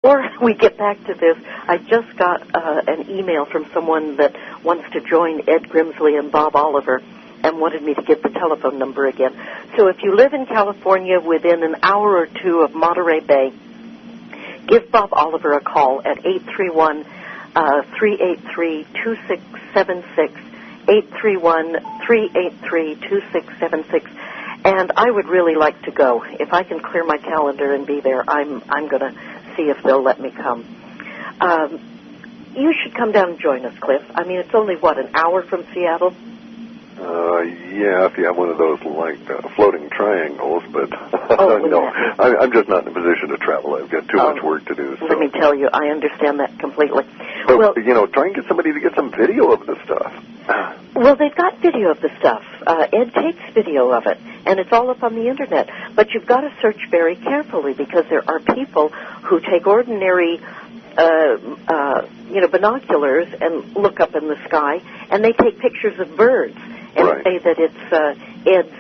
Before we get back to this, I just got an email from someone that wants to join Ed Grimsley and Bob Oliver and wanted me to give the telephone number again. So if you live in California within an hour or two of Monterey Bay, give Bob Oliver a call at 831-383-2676, 831-383-2676. And I would really like to go. If I can clear my calendar and be there, I'm going to see if they'll let me come. You should come down and join us, Cliff. I mean, it's only, an hour from Seattle? Yeah, if you have one of those, floating triangles, but no, yeah. I'm just not in a position to travel. I've got too much work to do. So. Let me tell you, I understand that completely. But, try and get somebody to get some video of the stuff. Well, they've got video of the stuff. Ed takes video of it, and it's all up on the Internet. But you've got to search very carefully because there are people who take ordinary binoculars and look up in the sky, and they take pictures of birds and say that it's Ed's,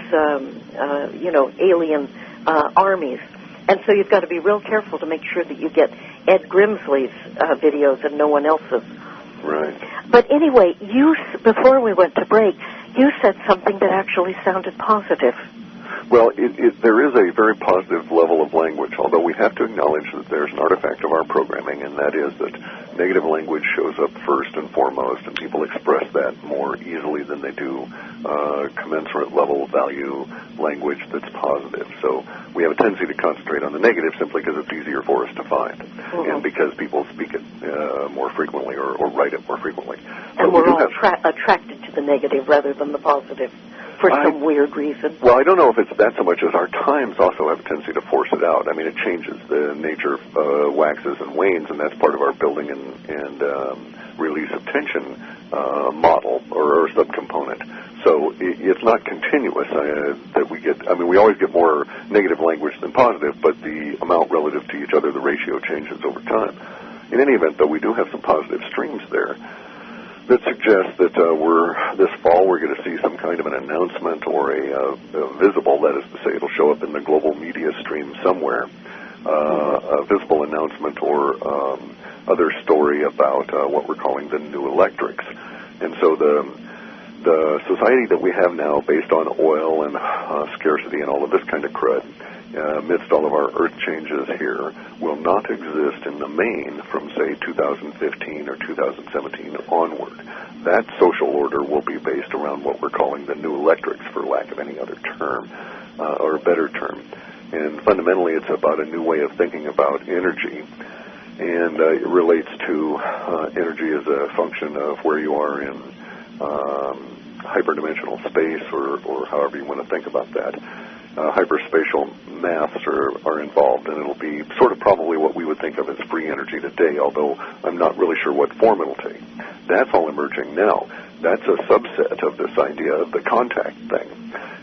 alien armies. And so you've got to be real careful to make sure that you get Ed Grimsley's videos and no one else's. Right. But anyway, before we went to break, you said something that actually sounded positive. Well, there is a very positive level of language, although we have to acknowledge that there's an artifact of our programming, and that is that negative language shows up first and foremost, and people express that more easily than they do commensurate level value language that's positive. So we have a tendency to concentrate on the negative simply because it's easier for us to find, and because people speak it more frequently or write it more frequently. And we're all attracted to the negative rather than the positive. For some weird reason. Well, I don't know if it's that so much as our times also have a tendency to force it out. I mean, it changes. The nature waxes and wanes, and that's part of our building and release of tension model or subcomponent. So it's not continuous that we get. I mean, we always get more negative language than positive, but the amount relative to each other, the ratio changes over time. In any event, though, we do have some positive streams there that suggests that this fall we're going to see some kind of an announcement or a visible, that is to say, it'll show up in the global media stream somewhere, a visible announcement or other story about what we're calling the new electrics. And so the society that we have now, based on oil and scarcity and all of this kind of crud, amidst all of our earth changes here, will not exist in the main from, say, 2015 or 2017 onward. That social order will be based around what we're calling the new electrics, for lack of any other term, or a better term. And fundamentally, it's about a new way of thinking about energy, and it relates to energy as a function of where you are in hyperdimensional space, or however you want to think about that. Hyperspatial maths are involved, and it'll be sort of probably what we would think of as free energy today, although I'm not really sure what form it'll take. That's all emerging now. That's a subset of this idea of the contact thing.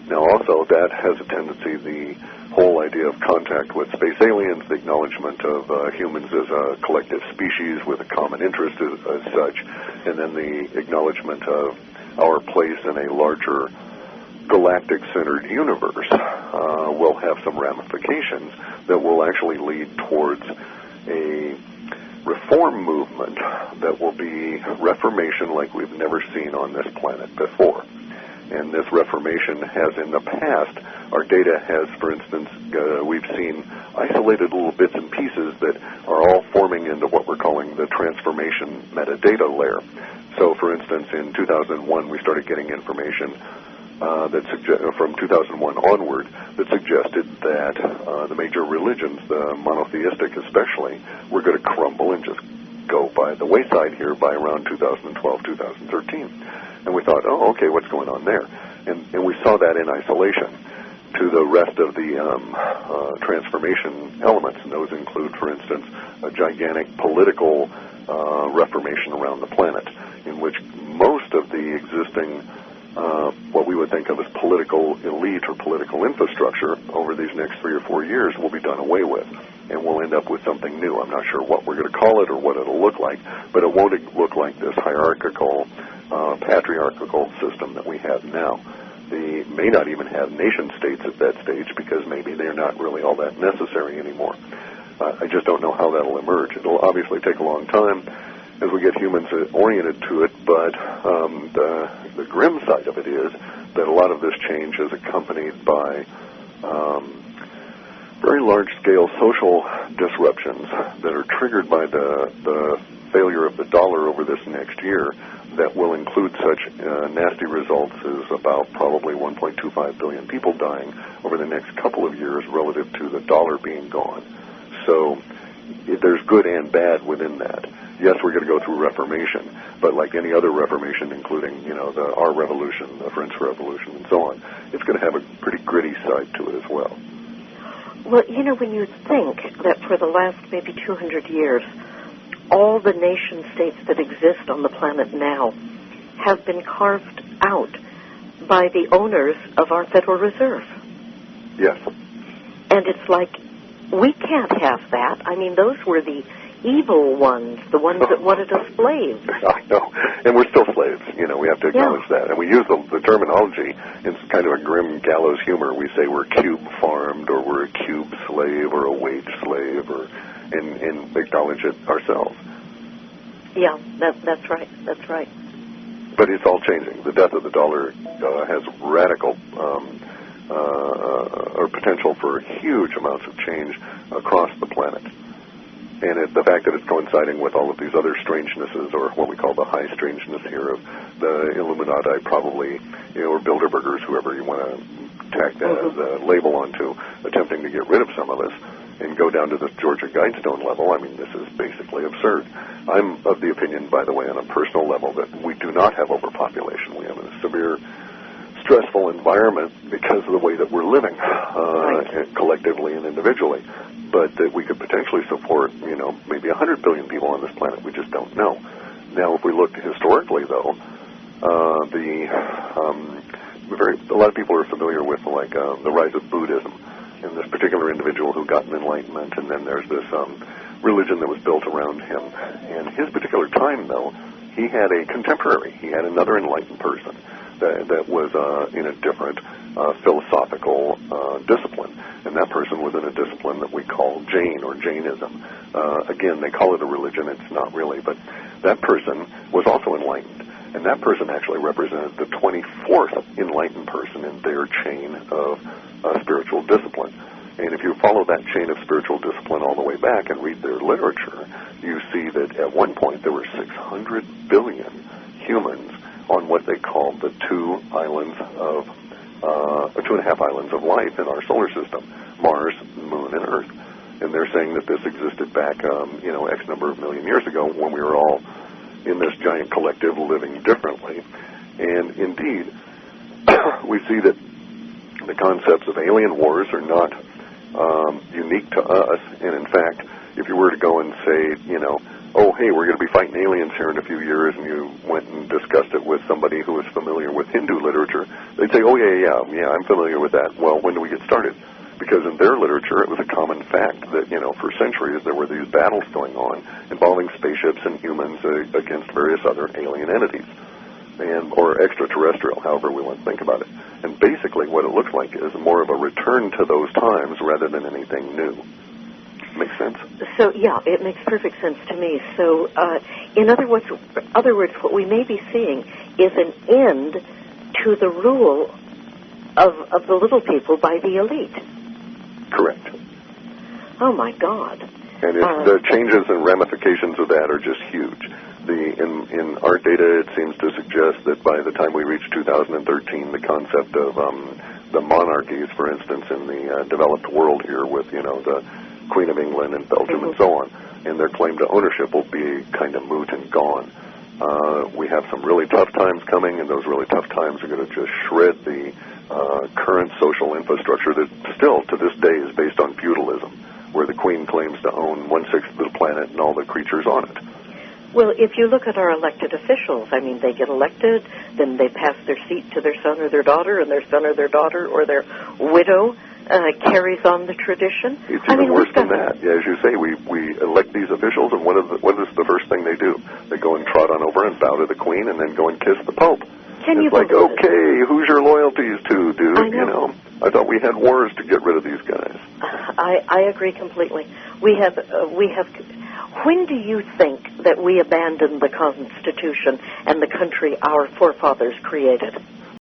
Now, also, that has a tendency, the whole idea of contact with space aliens, the acknowledgement of humans as a collective species with a common interest as such, and then the acknowledgement of our place in a larger galactic-centered universe will have some ramifications that will actually lead towards a reform movement that will be reformation like we've never seen on this planet before. And this reformation has in the past, our data has, for instance, we've seen isolated little bits and pieces that are all forming into what we're calling the transformation metadata layer. So, for instance, in 2001, we started getting information from 2001 onward that suggested that the major religions, the monotheistic especially, were going to crumble and just go by the wayside here by around 2012, 2013. And we thought, oh, okay, what's going on there? And we saw that in isolation to the rest of the transformation elements. And those include, for instance, a gigantic political reformation around the planet in which most of the existing what we would think of as political elite or political infrastructure over these next 3 or 4 years will be done away with, and we'll end up with something new. I'm not sure what we're going to call it or what it'll look like, but it won't look like this hierarchical, patriarchal system that we have now. They may not even have nation states at that stage because maybe they're not really all that necessary anymore. I just don't know how that'll emerge. It'll obviously take a long time as we get humans oriented to it, but the grim side of it is that a lot of this change is accompanied by very large-scale social disruptions that are triggered by the failure of the dollar over this next year that will include such nasty results as about probably 1.25 billion people dying over the next couple of years relative to the dollar being gone. So there's good and bad within that. Yes, we're going to go through Reformation, but like any other Reformation, including, our Revolution, the French Revolution, and so on, it's going to have a pretty gritty side to it as well. Well, when you think that for the last maybe 200 years, all the nation-states that exist on the planet now have been carved out by the owners of our Federal Reserve. Yes. And it's like, we can't have that. I mean, those were the evil ones, the ones that wanted us slaves. I know. And we're still slaves. We have to acknowledge that. And we use the terminology in kind of a grim gallows humor. We say we're cube farmed, or we're a cube slave, or a wage slave, and acknowledge it ourselves. Yeah, that's right. That's right. But it's all changing. The death of the dollar has radical or potential for huge amounts of change across the planet. And the fact that it's coinciding with all of these other strangenesses, or what we call the high strangeness here of the Illuminati, probably, or Bilderbergers, whoever you want to tack that as a label onto, attempting to get rid of some of us and go down to the Georgia Guidestone level. I mean, this is basically absurd. I'm of the opinion, by the way, on a personal level, that we do not have overpopulation. We have a severe, stressful environment because of the way that we're living, collectively and individually. But that we could potentially support, maybe 100 billion people on this planet. We just don't know. Now, if we look historically, though, a lot of people are familiar with, the rise of Buddhism, and this particular individual who got an enlightenment, and then there's this religion that was built around him. And his particular time, though, he had a contemporary. He had another enlightened person that was in a different philosophical discipline. And that person was in a discipline that we call Jain, or Jainism. Again, they call it a religion. It's not really. But that person was also enlightened. And that person actually represented the 24th enlightened person in their chain of spiritual discipline. And if you follow that chain of spiritual discipline all the way back and read their literature, you see that at one point there were 600 billion humans on what they called the 2.5 islands of life in our solar system, Mars, Moon, and Earth. And they're saying that this existed back, X number of million years ago when we were all in this giant collective living differently. And indeed, we see that the concepts of alien wars are not unique to us. And in fact, if you were to go and say, oh, hey, we're going to be fighting aliens here in a few years, and you went and discussed it with somebody who is familiar with Hindu literature, they'd say, oh, yeah, I'm familiar with that. Well, when do we get started? Because in their literature, it was a common fact that, for centuries there were these battles going on involving spaceships and humans against various other alien entities, or extraterrestrial, however we want to think about it. And basically what it looks like is more of a return to those times rather than anything new. Makes sense? So, yeah, it makes perfect sense to me. So, in other words, what we may be seeing is an end to the rule of the little people by the elite. Correct. Oh, my God. And the changes and ramifications of that are just huge. In our data, it seems to suggest that by the time we reach 2013, the concept of the monarchies, for instance, in the developed world here with, the Queen of England and Belgium and so on, and their claim to ownership will be kind of moot and gone. We have some really tough times coming, and those really tough times are going to just shred the current social infrastructure that still, to this day, is based on feudalism, where the Queen claims to own 1/6 of the planet and all the creatures on it. Well, if you look at our elected officials, I mean, they get elected, then they pass their seat to their son or their daughter, and their son or their daughter or their widow carries on the tradition. It's even worse than that. Yeah, as you say, we elect these officials, and what is the first thing they do? They go and trot on over and bow to the Queen and then go and kiss the Pope. It's like, okay, who's your loyalties to, dude? I know. I thought we had wars to get rid of these guys. I agree completely. We have. When do you think that we abandoned the Constitution and the country our forefathers created?